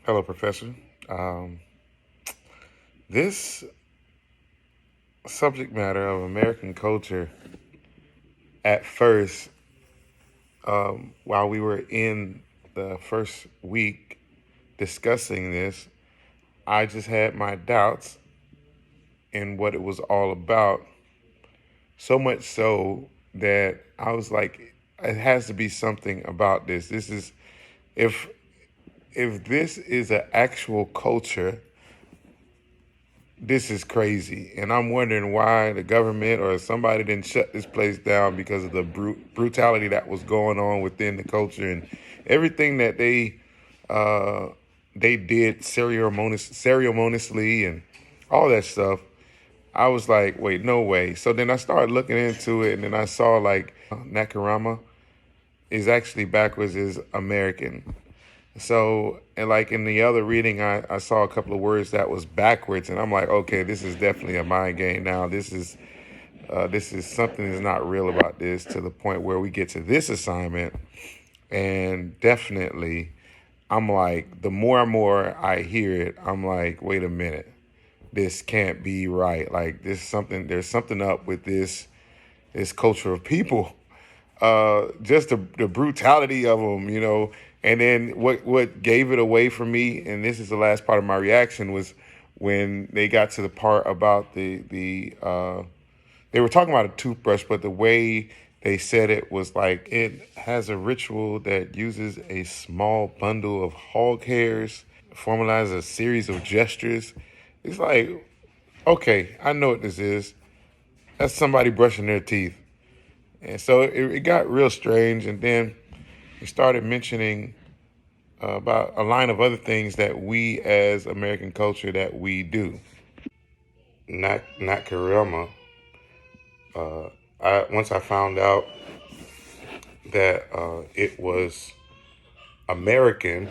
Hello, Professor. Um, this subject matter of American culture, at first, while we were in the first week discussing this, I just had my doubts in what it was all about. So much so that I was like, it has to be something about this. This is if if this is an actual culture, this is crazy. And I'm wondering why the government or somebody didn't shut this place down because of the brutality that was going on within the culture and everything that uh, they did ceremoniously and all that stuff. I was like, wait, no way. So then I started looking into it, and then I saw like Nakarama is actually backwards is American. So, and like in the other reading, I saw a couple of words that was backwards, and I'm like, okay, this is definitely a mind game. Now, this is something that's not real about this to the point where we get to this assignment, and definitely, I'm like, the more and more I hear it, I'm like, wait a minute, this can't be right. Like, there's something up with this culture of people, just the brutality of them. And then what gave it away for me, and this is the last part of my reaction, was when they got to the part about they were talking about a toothbrush, but the way they said it was like it has a ritual that uses a small bundle of hog hairs, formalizes a series of gestures. It's like, okay, I know what this is. That's somebody brushing their teeth. And so it got real strange. And then he started mentioning about a line of other things that we as American culture that we do. Not Karama. I once I found out that it was American,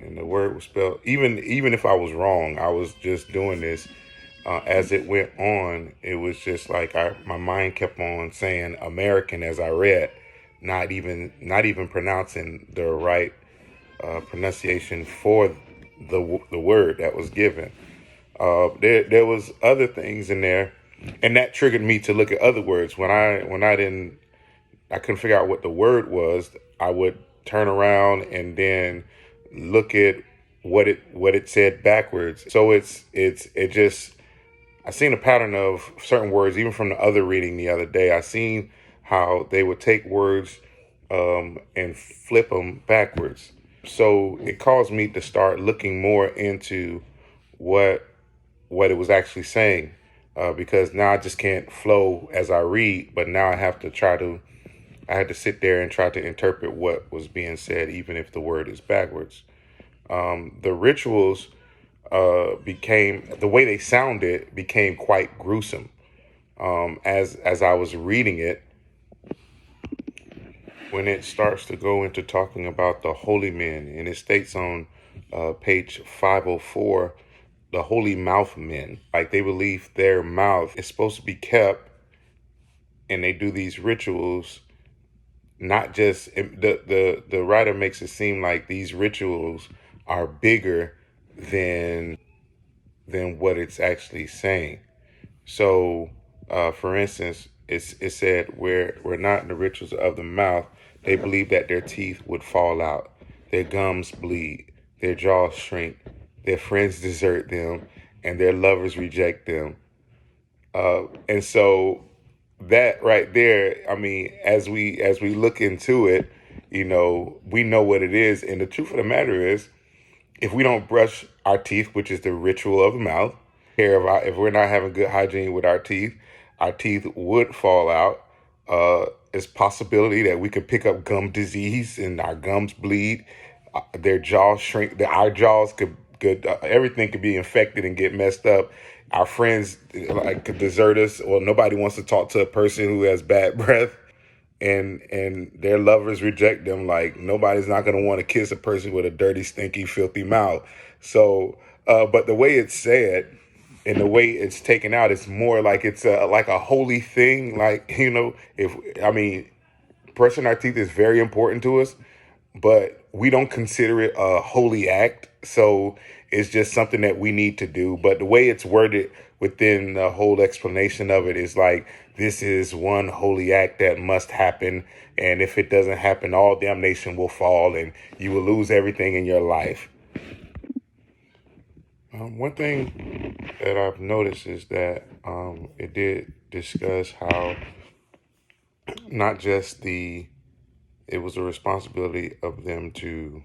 and the word was spelled. Even if I was wrong, I was just doing this. As it went on, it was just like my mind kept on saying American as I read, not even pronouncing the right pronunciation for the word that was given. There was other things in there, and that triggered me to look at other words. I couldn't figure out what the word was. I would turn around and then look at what it said backwards. So it just I seen a pattern of certain words, even from the other reading the other day. I seen how they would take words and flip them backwards. So it caused me to start looking more into what what it was actually saying, because now I just can't flow as I read, but now I had to sit there and try to interpret what was being said, even if the word is backwards. The rituals became the way they sounded became quite gruesome. As I was reading it, when it starts to go into talking about the holy men, and it states on page 504, the holy mouth men, like they believe their mouth is supposed to be kept, and they do these rituals. Not just the writer makes it seem like these rituals are bigger than what it's actually saying. So, for instance, it said where we're not in the rituals of the mouth, they believe that their teeth would fall out, their gums bleed, their jaws shrink, their friends desert them, and their lovers reject them. And so that right there, I mean, as we look into it, we know what it is. And the truth of the matter is, if we don't brush our teeth, which is the ritual of the mouth, if we're not having good hygiene with our teeth would fall out. It's possibility that we could pick up gum disease and our gums bleed. Their jaws shrink. Our jaws could everything could be infected and get messed up. Our friends like could desert us. Well, nobody wants to talk to a person who has bad breath, and their lovers reject them. Like nobody's not going to want to kiss a person with a dirty, stinky, filthy mouth. So, but the way it's said and the way it's taken out, it's more like it's like a holy thing. Like if I mean, brushing our teeth is very important to us, but we don't consider it a holy act. So it's just something that we need to do. But the way it's worded within the whole explanation of it is like, this is one holy act that must happen. And if it doesn't happen, all damnation will fall and you will lose everything in your life. One thing that I've noticed is that it did discuss how not just it was a responsibility of them to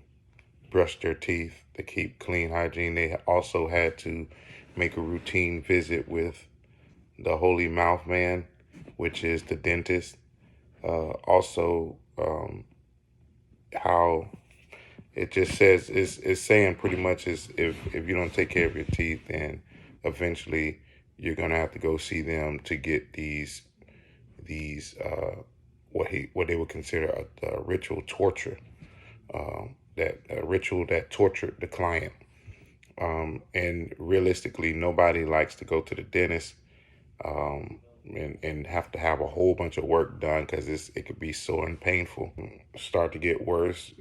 brush their teeth, to keep clean hygiene. They also had to make a routine visit with the holy mouth man, which is the dentist. Also, how it just says it's saying pretty much is if you don't take care of your teeth, then eventually you're gonna have to go see them to get these what they would consider a ritual torture, that a ritual that tortured the client. And realistically, nobody likes to go to the dentist and have to have a whole bunch of work done because it could be sore and painful. Start to get worse,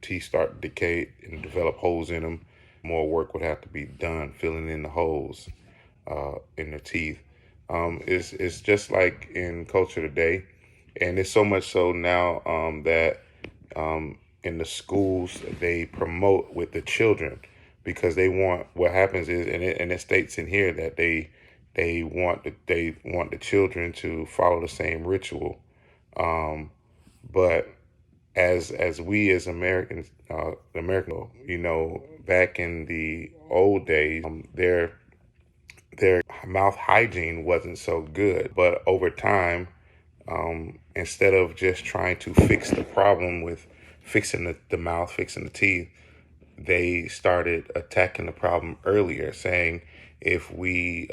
teeth start to decay and develop holes in them. More work would have to be done filling in the holes in the teeth. It's just like in culture today, and it's so much so now that in the schools they promote with the children because they want. What happens is, and it states in here that they want the children to follow the same ritual, but as we as Americans, back in the old days, their mouth hygiene wasn't so good. But over time, instead of just trying to fix the problem with fixing the mouth, fixing the teeth, they started attacking the problem earlier, saying if we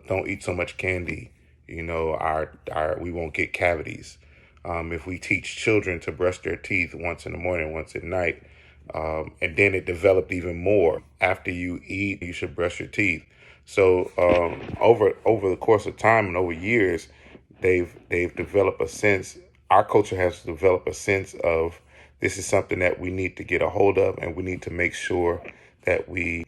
don't eat so much candy, our we won't get cavities. If we teach children to brush their teeth once in the morning, once at night, and then it developed even more. After you eat, you should brush your teeth. So over the course of time and over years, they've developed a sense. Our culture has developed a sense of this is something that we need to get a hold of, and we need to make sure that we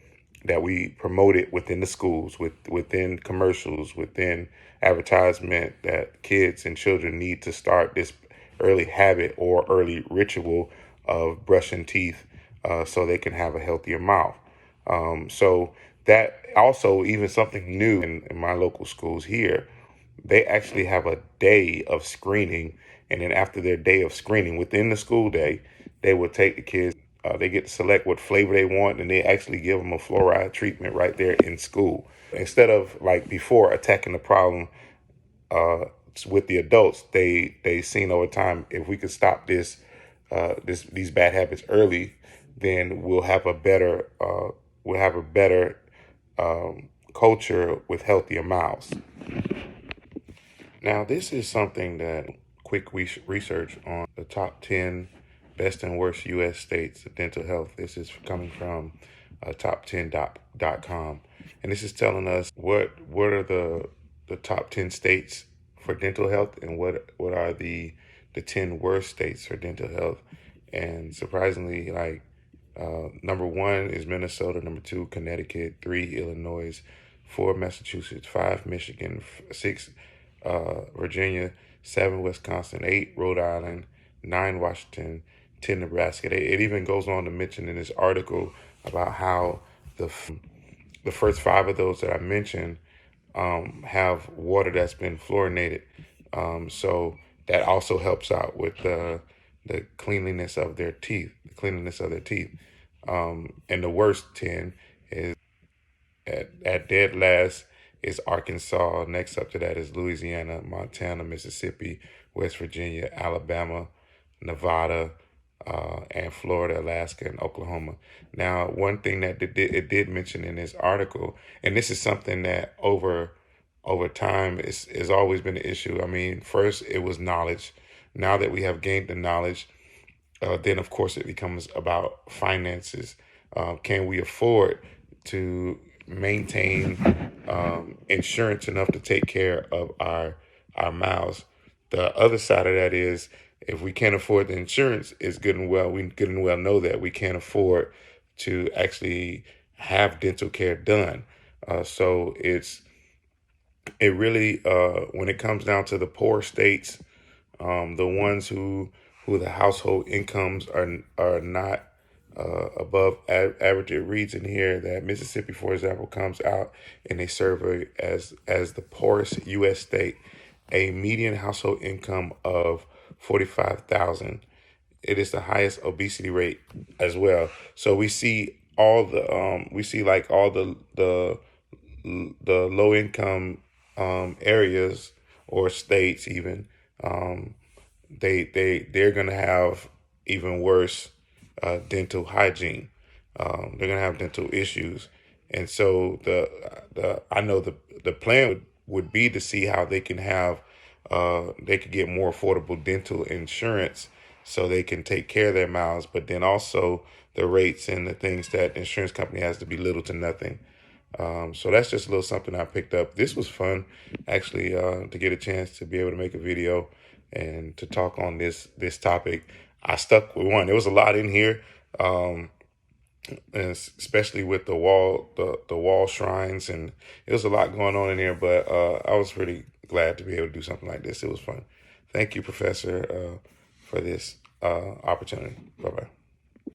promote it within the schools, within commercials, within advertisement, that kids and children need to start this early habit or early ritual of brushing teeth so they can have a healthier mouth. So that also, even something new in my local schools here, they actually have a day of screening. And then after their day of screening within the school day, they will take the kids. They get to select what flavor they want, and they actually give them a fluoride treatment right there in school. Instead of like before attacking the problem with the adults, they seen over time, if we could stop these bad habits early, then we'll have a better culture with healthier mouths. Now, this is something that quick research on the top 10 best and worst U.S. states of dental health. This is coming from top10.com. And this is telling us what are the top 10 states for dental health and what are the 10 worst states for dental health. And surprisingly, like number 1 is Minnesota, number 2, Connecticut, 3, Illinois, 4, Massachusetts, 5, Michigan, 6, Virginia, 7, Wisconsin, 8, Rhode Island, 9, Washington, 10, Nebraska. It even goes on to mention in this article about how the first 5 of those that I mentioned have water that's been fluorinated. So that also helps out with the cleanliness of their teeth, and the worst 10 is at dead last is Arkansas. Next up to that is Louisiana, Montana, Mississippi, West Virginia, Alabama, Nevada, and Florida, Alaska, and Oklahoma. Now, one thing that it did mention in this article, and this is something that over time has always been an issue. I mean, first it was knowledge. Now that we have gained the knowledge, then of course it becomes about finances. Can we afford to maintain insurance enough to take care of our mouths? The other side of that is if we can't afford the insurance, it's good and well. We good and well know that we can't afford to actually have dental care done. So it really, when it comes down to the poor states, the ones who the household incomes are not above average. It reads in here that Mississippi, for example, comes out in a survey as the poorest U.S. state, a median household income of 45,000. It is the highest obesity rate as well. So we see all the we see like all the low income areas or states even, um, they're gonna have even worse dental hygiene. They're gonna have dental issues, and so the I know the plan would be to see how they can have they could get more affordable dental insurance so they can take care of their mouths, but then also the rates and the things that the insurance company has to be little to nothing. So that's just a little something I picked up. This was fun, actually, to get a chance to be able to make a video and to talk on this topic. I stuck with one. There was a lot in here, and especially with the wall shrines, and there was a lot going on in there. But I was really glad to be able to do something like this. It was fun. Thank you, Professor, for this opportunity. Bye bye.